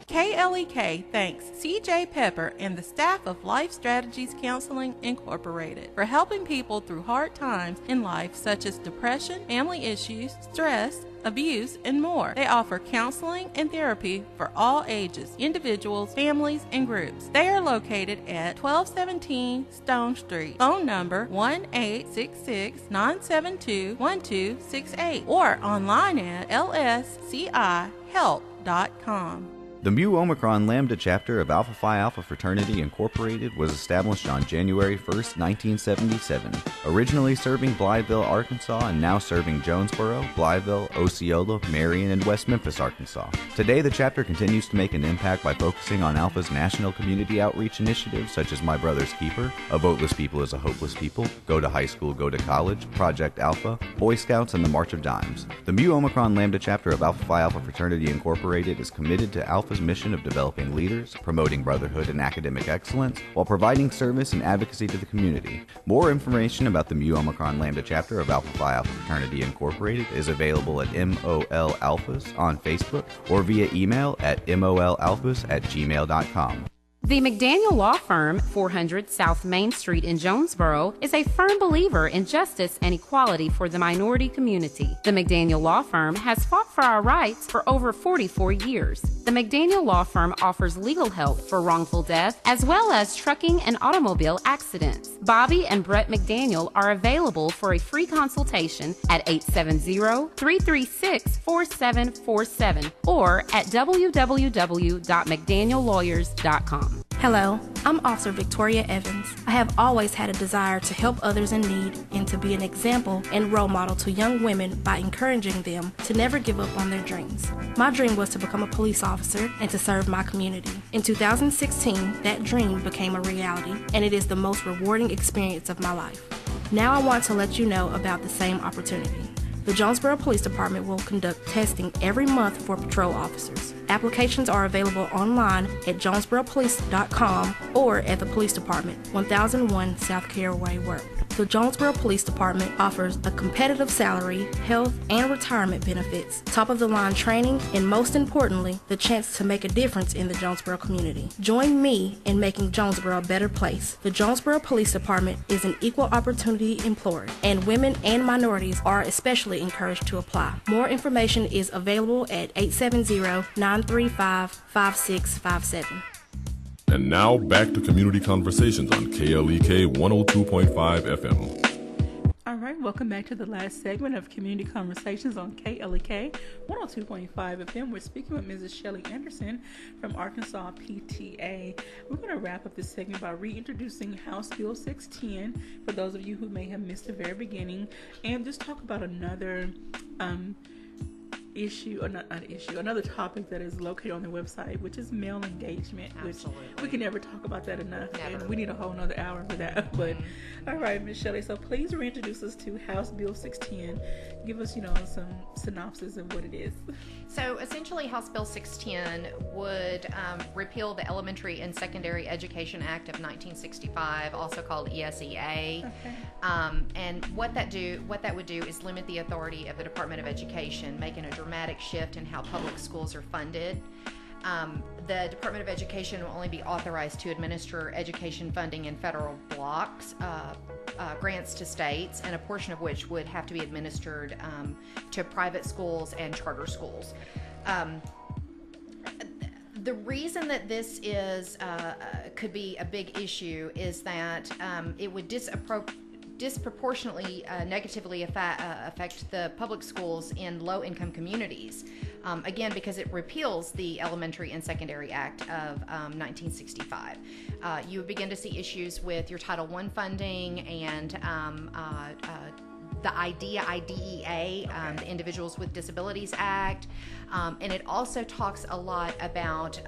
KLEK thanks CJ Pepper and the staff of Life Strategies Counseling Incorporated for helping people through hard times in life such as depression, family issues, stress, abuse, and more. They offer counseling and therapy for all ages, individuals, families, and groups. They are located at 1217 Stone Street. Phone number 1-866-972-1268 or online at lscihelp.com. The Mu Omicron Lambda chapter of Alpha Phi Alpha Fraternity Incorporated was established on January 1st, 1977, originally serving Blytheville, Arkansas, and now serving Jonesboro, Blytheville, Osceola, Marion, and West Memphis, Arkansas. Today, the chapter continues to make an impact by focusing on Alpha's national community outreach initiatives such as My Brother's Keeper, A Voteless People is a Hopeless People, Go to High School, Go to College, Project Alpha, Boy Scouts, and the March of Dimes. The Mu Omicron Lambda chapter of Alpha Phi Alpha Fraternity Incorporated is committed to Alpha's mission of developing leaders, promoting brotherhood and academic excellence, while providing service and advocacy to the community. More information about the Mu Omicron Lambda chapter of Alpha Phi Alpha Fraternity Incorporated is available at MOL Alphas on Facebook or via email at molalphas@gmail.com. The McDaniel Law Firm, 400 South Main Street in Jonesboro, is a firm believer in justice and equality for the minority community. The McDaniel Law Firm has fought for our rights for over 44 years. The McDaniel Law Firm offers legal help for wrongful death as well as trucking and automobile accidents. Bobby and Brett McDaniel are available for a free consultation at 870-336-4747 or at www.mcdaniellawyers.com. Hello, I'm Officer Victoria Evans. I have always had a desire to help others in need and to be an example and role model to young women by encouraging them to never give up on their dreams. My dream was to become a police officer and to serve my community. In 2016, that dream became a reality, and it is the most rewarding experience of my life. Now I want to let you know about the same opportunity. The Jonesboro Police Department will conduct testing every month for patrol officers. Applications are available online at jonesboropolice.com or at the Police Department, 1001 South Caraway Road. The Jonesboro Police Department offers a competitive salary, health, and retirement benefits, top-of-the-line training, and most importantly, the chance to make a difference in the Jonesboro community. Join me in making Jonesboro a better place. The Jonesboro Police Department is an equal opportunity employer, and women and minorities are especially encouraged to apply. More information is available at 870-935-5657. And now back to Community Conversations on KLEK 102.5 FM. All right, welcome back to the last segment of Community Conversations on KLEK 102.5 FM. We're speaking with Mrs. Shelly Anderson from Arkansas PTA. We're going to wrap up this segment by reintroducing House Bill 610 for those of you who may have missed the very beginning, and just talk about another another topic that is located on the website, which is male engagement. Absolutely. Which we can never talk about that enough. Never. And we need a whole nother hour for that. But all right, Ms. Shelly, so please reintroduce us to House Bill 610. Give us, some synopsis of what it is. So essentially, House Bill 610 would repeal the Elementary and Secondary Education Act of 1965, also called ESEA. Okay. And what that would do is limit the authority of the Department of Education, making a direct dramatic shift in how public schools are funded. The Department of Education will only be authorized to administer education funding in federal blocks, grants to states, and a portion of which would have to be administered to private schools and charter schools. The reason that this is could be a big issue is that it would disproportionately negatively affect the public schools in low-income communities. Again, because it repeals the Elementary and Secondary Act of 1965. You would begin to see issues with your Title I funding and the IDEA, the Individuals with Disabilities Act, and it also talks a lot about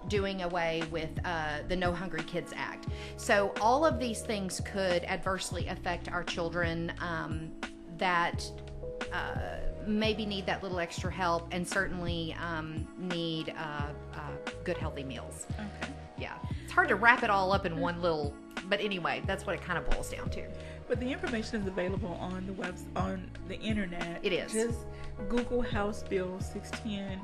doing away with the No Hungry Kids Act. So all of these things could adversely affect our children that maybe need that little extra help, and certainly need good healthy meals. Okay. Yeah, it's hard to wrap it all up in one little, but anyway, that's what it kind of boils down to. But the information is available on the on the internet. It is. Just Google House Bill 610.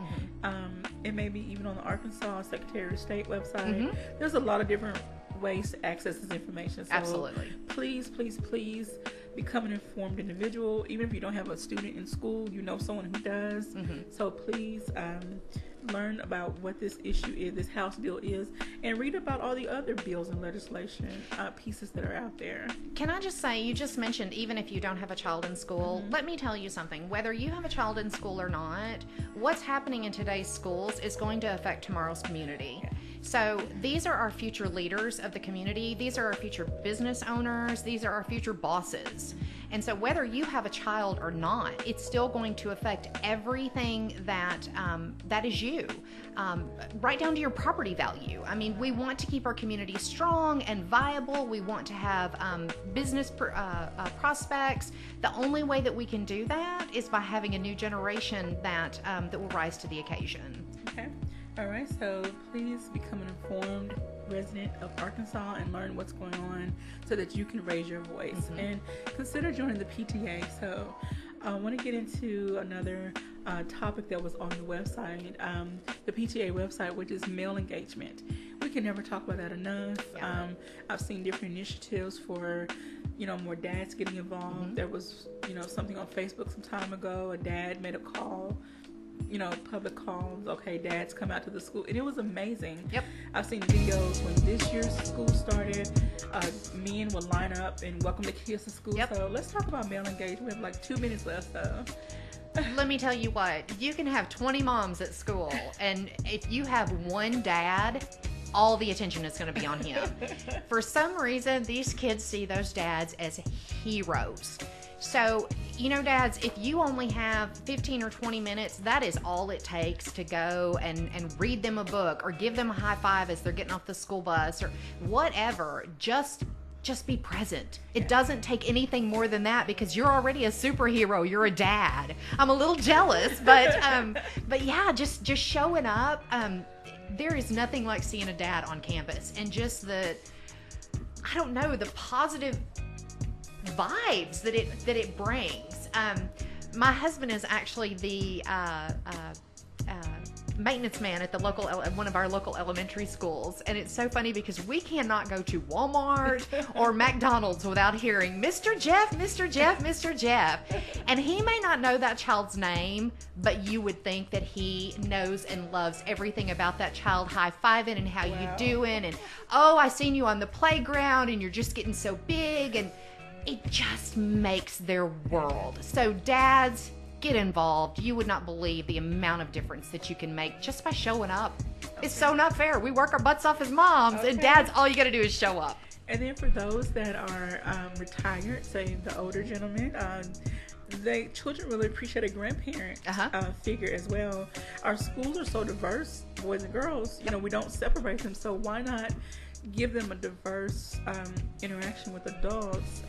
It may be even on the Arkansas Secretary of State website. There's a lot of different ways to access this information. So absolutely. Please, please, please become an informed individual. Even if you don't have a student in school, you know someone who does. So please learn about what this issue is, this House bill is, and read about all the other bills and legislation pieces that are out there. Can I just say, you just mentioned even if you don't have a child in school, let me tell you something. Whether you have a child in school or not, what's happening in today's schools is going to affect tomorrow's community. So these are our future leaders of the community. These are our future business owners. These are our future bosses. And so whether you have a child or not, it's still going to affect everything that that is you, right down to your property value. I mean, we want to keep our community strong and viable. We want to have business prospects. The only way that we can do that is by having a new generation that that will rise to the occasion. Okay. All right, so please become an informed resident of Arkansas and learn what's going on so that you can raise your voice. And consider joining the PTA. So I want to get into another topic that was on the website, the PTA website, which is male engagement. We can never talk about that enough. I've seen different initiatives for, more dads getting involved. There was, something on Facebook some time ago. A dad made a call, public calls, okay, dads come out to the school, and it was amazing. I've seen videos when this year's school started, men would line up and welcome the kids to school. So let's talk about male engagement. We have like 2 minutes left, though. Let me tell you what, you can have 20 moms at school, and if you have one dad, all the attention is going to be on him. For some reason, these kids see those dads as heroes. So, dads, if you only have 15 or 20 minutes, that is all it takes to go and read them a book or give them a high five as they're getting off the school bus or whatever. Just be present. It doesn't take anything more than that because you're already a superhero. You're a dad. I'm a little jealous, but yeah, just showing up. There is nothing like seeing a dad on campus and just the positive vibes that it brings. My husband is actually the maintenance man at the one of our local elementary schools, and it's so funny because we cannot go to Walmart or McDonald's without hearing Mr. Jeff, Mr. Jeff, Mr. Jeff. And he may not know that child's name, but you would think that he knows and loves everything about that child, high-fiving and how you doing, and I seen you on the playground and you're just getting so big, and it just makes their world. So dads, get involved. You would not believe the amount of difference that you can make just by showing up. It's so not fair. We work our butts off as moms, and dads, all you got to do is show up. And then for those that are retired, say the older gentlemen, children really appreciate a grandparent figure as well. Our schools are so diverse, boys and girls. We don't separate them, so why not give them a diverse interaction with adults?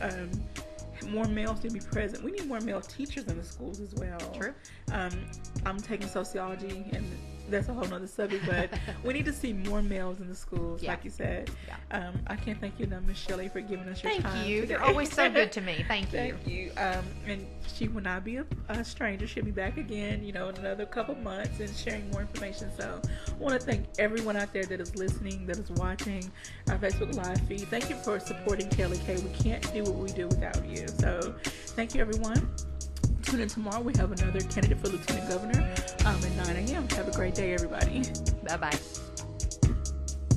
More males to be present. We need more male teachers in the schools as well. True. I'm taking sociology and that's a whole nother subject. But we need to see more males in the schools, like you said. I can't thank you enough, Miss Shelly, for giving us your time. Thank you. today. You're always so good to me. Thank you. Thank you. And she will not be a stranger. She'll be back again, in another couple months and sharing more information. So I want to thank everyone out there that is listening, that is watching our Facebook Live feed. Thank you for supporting KLEK. We can't do what we do without you. So thank you, everyone. Tune in tomorrow. We have another candidate for Lieutenant Governor at 9 a.m. Have a great day, everybody. Bye-bye.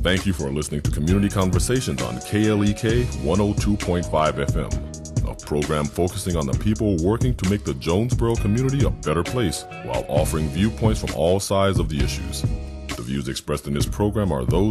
Thank you for listening to Community Conversations on KLEK 102.5 FM, a program focusing on the people working to make the Jonesboro community a better place while offering viewpoints from all sides of the issues. The views expressed in this program are those